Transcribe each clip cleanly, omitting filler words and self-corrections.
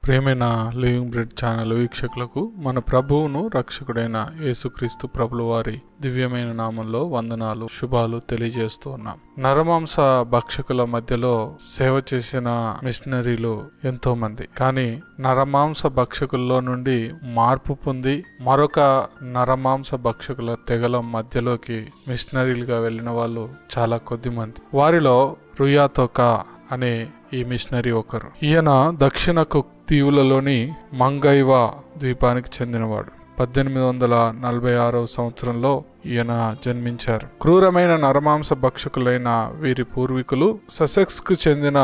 ప్రియమైన living bread channel వీక్షకులకు మన ప్రభువును రక్షకుడైన యేసుక్రీస్తు ప్రభుల వారి దివ్యమైన నామంలో వందనాలు శుభాలు తెలియజేస్తూ ఉన్నాం. నరమాంస భక్షకుల మధ్యలో సేవ చేసిన మిషనరీలు ఎంతో మంది, కానీ నరమాంస భక్షకుల్లో నుండి మార్పు పొంది మరొక నరమాంస భక్షకుల తెగల మధ్యలోకి మిషనరీలుగా వెళ్ళిన వాళ్ళు చాలా కొద్ది మంది. వారిలో రుయాతోకా అనే ఈ మిషనరీ ఒకరు. ఈయన దక్షిణ కుక్ దీవులలోని మంగైవా ద్వీపానికి చెందినవాడు. 1846 సంవత్సరంలో ఈయన జన్మించారు. క్రూరమైన నరమాంస భక్షకులైన వీరి పూర్వీకులు ససెక్స్ కు చెందిన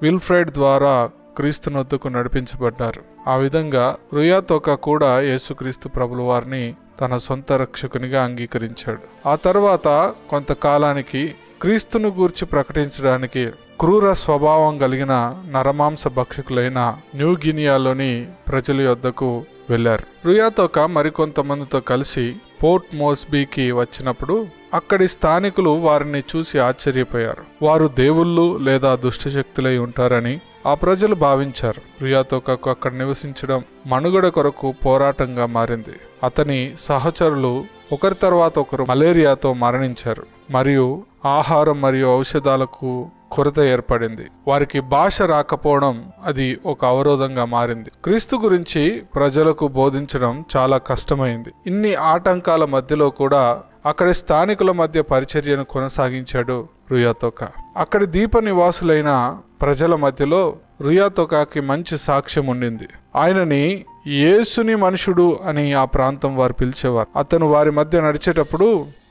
విల్ఫ్రెడ్ ద్వారా క్రీస్తునొద్దకు నడిపించబడ్డారు. ఆ విధంగా రుయాతోకా కూడా యేసుక్రీస్తు ప్రభుల వారిని తన సొంత రక్షకునిగా అంగీకరించాడు. ఆ తర్వాత కొంతకాలానికి క్రీస్తును గూర్చి ప్రకటించడానికి క్రూర స్వభావం కలిగిన నరమాంస భక్షకులైన న్యూ గినియాలోని ప్రజల యొద్దకు వెళ్లారు. రుయాతోకా మరికొంతమందితో కలిసి పోర్ట్ మోస్బీకి వచ్చినప్పుడు అక్కడి స్థానికులు వారిని చూసి ఆశ్చర్యపోయారు. వారు దేవుళ్ళు లేదా దుష్టశక్తులై ఉంటారని ఆ ప్రజలు భావించారు. రుయాతోకాకు అక్కడ నివసించడం మనుగడ కొరకు పోరాటంగా మారింది. అతని సహచరులు ఒకరి తర్వాత ఒకరు మలేరియాతో మరణించారు మరియు ఆహారం మరియు ఔషధాలకు కొరత ఏర్పడింది. వారికి భాష రాకపోవడం అది ఒక అవరోధంగా మారింది. క్రీస్తు గురించి ప్రజలకు బోధించడం చాలా కష్టమైంది. ఇన్ని ఆటంకాల మధ్యలో కూడా అక్కడి స్థానికుల మధ్య పరిచర్యను కొనసాగించాడు రుయాతోకా. అక్కడి ద్వీప నివాసులైన ప్రజల మధ్యలో రుయాతోకాకి మంచి సాక్ష్యం ఉండింది. ఆయనని యేసుని మనుషుడు అని ఆ ప్రాంతం వారు పిలిచేవారు. అతను వారి మధ్య నడిచేటప్పుడు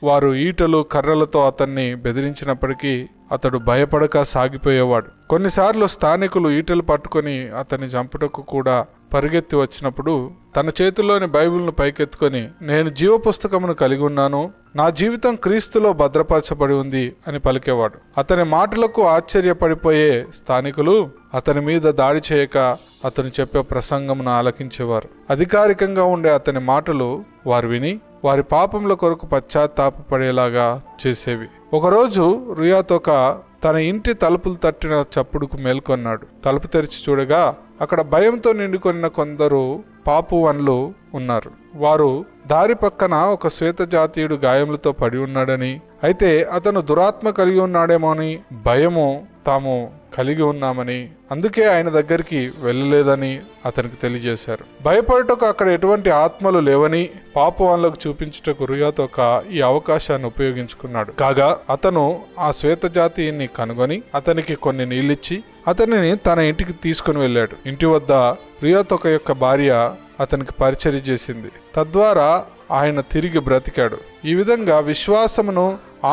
వారు ఈటలు కర్రలతో అతన్ని బెదిరించినప్పటికీ అతడు భయపడక సాగిపోయేవాడు. కొన్నిసార్లు స్థానికులు ఈటలు పట్టుకొని అతన్ని చంపుటకు కూడా పరిగెత్తి వచ్చినప్పుడు తన చేతుల్లోని బైబిల్ను పైకెత్తుకొని, నేను జీవ పుస్తకమును కలిగి ఉన్నాను, నా జీవితం క్రీస్తులో భద్రపరచబడి ఉంది అని పలికేవాడు. అతని మాటలకు ఆశ్చర్యపడిపోయే స్థానికులు అతని మీద దాడి చేయక అతను చెప్పే ప్రసంగమును ఆలకించేవారు. అధికారికంగా ఉండే అతని మాటలు వారు విని వారి పాపముల కొరకు పశ్చాత్తాపపడేలాగా చేసేవి. ఒకరోజు రుయాతోకా తన ఇంటి తలుపులు తట్టిన చప్పుడుకు మేల్కొన్నాడు. తలుపు తెరిచి చూడగా అక్కడ భయంతో నిండుకొన్న కొందరు పాపువన్లు ఉన్నారు. వారు దారి పక్కన ఒక శ్వేత జాతీయుడు గాయములతో పడి ఉన్నాడని, అయితే అతను దురాత్మ కలిగి ఉన్నాడేమో అని భయము తాము కలిగి ఉన్నామని, అందుకే ఆయన దగ్గరికి వెళ్ళలేదని అతనికి తెలియజేశారు. భయపడటకు అక్కడ ఎటువంటి ఆత్మలు లేవని పాపువాన్లకు చూపించుటకు రుయాతోకా ఈ అవకాశాన్ని ఉపయోగించుకున్నాడు. కాగా అతను ఆ శ్వేత జాతీయుని కనుగొని అతనికి కొన్ని నీళ్ళిచ్చి అతనిని తన ఇంటికి తీసుకుని వెళ్ళాడు. ఇంటి వద్ద రుయాతోకా యొక్క భార్య అతనికి పరిచర్య చేసింది. తద్వారా ఆయన తిరిగి బ్రతికాడు. ఈ విధంగా విశ్వాసమును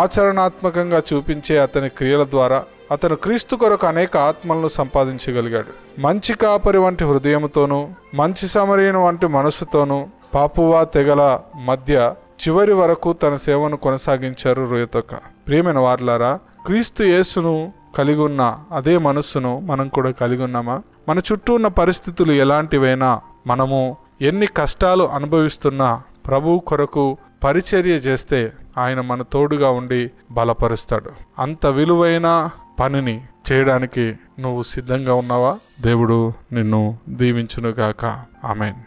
ఆచరణాత్మకంగా చూపించే అతని క్రియల ద్వారా అతను క్రీస్తు కొరకు అనేక ఆత్మలను సంపాదించగలిగాడు. మంచి కాపరి వంటి హృదయముతోనూ మంచి సమరీయుని వంటి మనసుతోనూ పాపువా తెగల మధ్య చివరి వరకు తన సేవను కొనసాగించారు రుయాతోకా. ప్రియమైన వారలారా, క్రీస్తు యేసును కలిగి ఉన్న అదే మనస్సును మనం కూడా కలిగి ఉన్నామా? మన చుట్టూ ఉన్న పరిస్థితులు ఎలాంటివైనా, మనము ఎన్ని కష్టాలు అనుభవిస్తున్నా ప్రభు కొరకు పరిచర్య చేస్తే ఆయన మన తోడుగా ఉండి బలపరుస్తాడు. అంత విలువైన పనిని చేయడానికి నువ్వు సిద్ధంగా ఉన్నావా? దేవుడు నిన్ను దీవించునుగాక. ఆమేన్.